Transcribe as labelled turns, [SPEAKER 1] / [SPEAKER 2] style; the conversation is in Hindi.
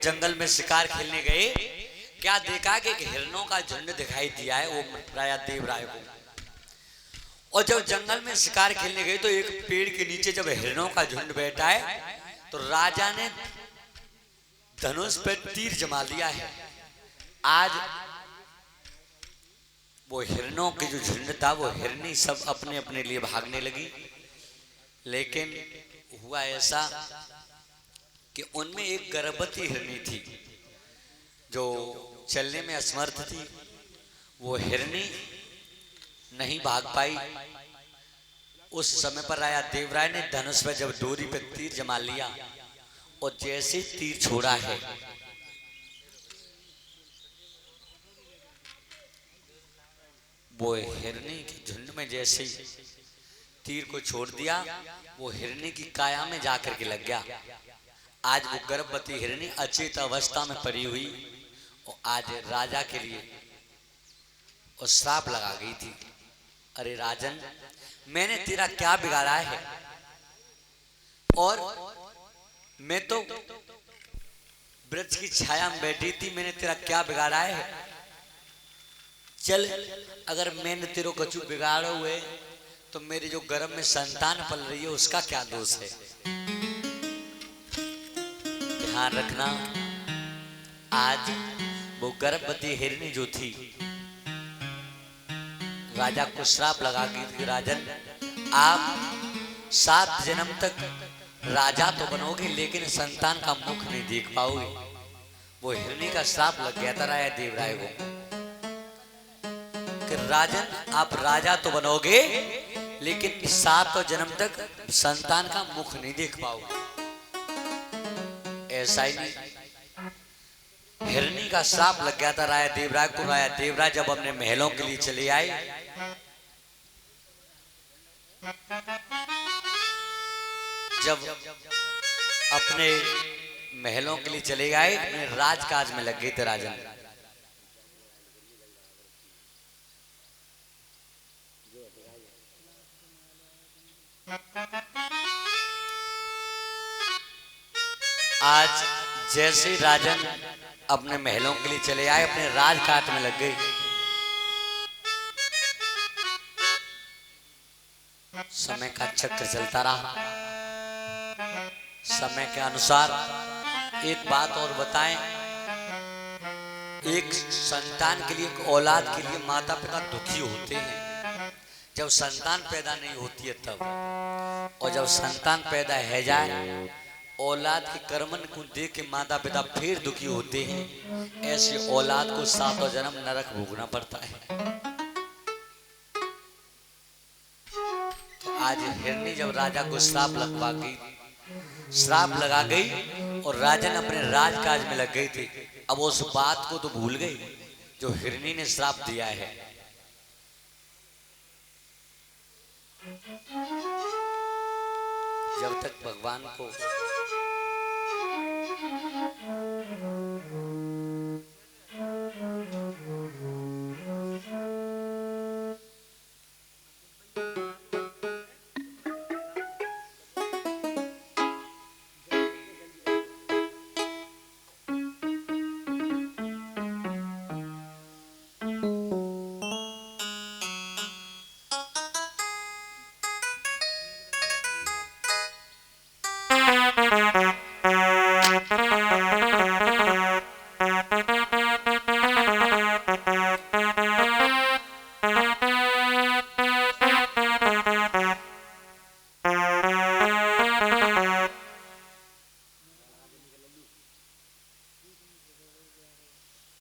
[SPEAKER 1] जंगल में शिकार खेलने गए, क्या देखा कि एक हिरणों का झुंड दिखाई दिया है वो राजा देवराय को। और जब जंगल में शिकार खेलने गए तो एक पेड़ के नीचे जब हिरणों का झुंड बैठा है तो राजा ने धनुष पे तीर जमा लिया है। आज वो हिरणों के जो झुंड था वो हिरनी सब अपने अपने लिए भागने लगी, लेकिन हुआ ऐसा कि उनमें एक गर्भवती हिरनी थी जो चलने में असमर्थ थी। वो हिरनी नहीं भाग पाई। उस समय पर राजा देवराय ने धनुष पर जब डोरी पे तीर जमा लिया और जैसे तीर छोड़ा है वो हिरनी के झुंड में जैसे तीर को छोड़ दिया वो हिरनी की काया में जाकर के लग गया। आज वो गर्भवती हिरनी अचेत अवस्था में पड़ी हुई और आज राजा के लिए और श्राप लगा गई थी। अरे राजन, मैंने तेरा क्या बिगाड़ा है? और मैं तो वृक्ष की छाया में बैठी थी, मैंने तेरा क्या बिगाड़ा है? चल, अगर मैंने तेरे को कुछ बिगाड़े हुए तो मेरे जो गर्भ में संतान पल रही है उसका क्या दोष है? ध्यान रखना, आज वो गर्भवती हिरनी जो थी राजा को श्राप लगा गई थी, राजन आप 7 जन्म तक राजा तो बनोगे लेकिन संतान का मुख नहीं देख पाओगे। वो हिरनी का श्राप लग गया था राजा देवराय को कि राजन आप राजा तो बनोगे लेकिन 7 जन्म तक संतान का मुख नहीं देख पाओगे। ऐसा ही नहीं, हिरनी का श्राप लग गया था राजा देवराय को। राजा देवराय जब अपने महलों के लिए चले आए, जब अपने महलों के लिए चले गए अपने राजकाज में लग गए थे राजन। आज जैसे राजन अपने महलों के लिए चले आए अपने राजकाज में लग गए, समय का चक्र चलता रहा। समय के अनुसार एक बात और बताएं, एक संतान के लिए, एक औलाद के लिए माता पिता दुखी होते हैं जब संतान पैदा नहीं होती है तब, और जब संतान पैदा है जाए औलाद के कर्मन को देख के माता पिता फिर दुखी होते हैं। ऐसे औलाद को 7 जन्म नरक भोगना पड़ता है। तो आज हिरनी जब राजा को श्राप लगवा गई, श्राप लगा गई और राजन अपने राजकाज में लग गई थी। अब उस बात को तो भूल गई जो हिरनी ने श्राप दिया है। जब तक भगवान को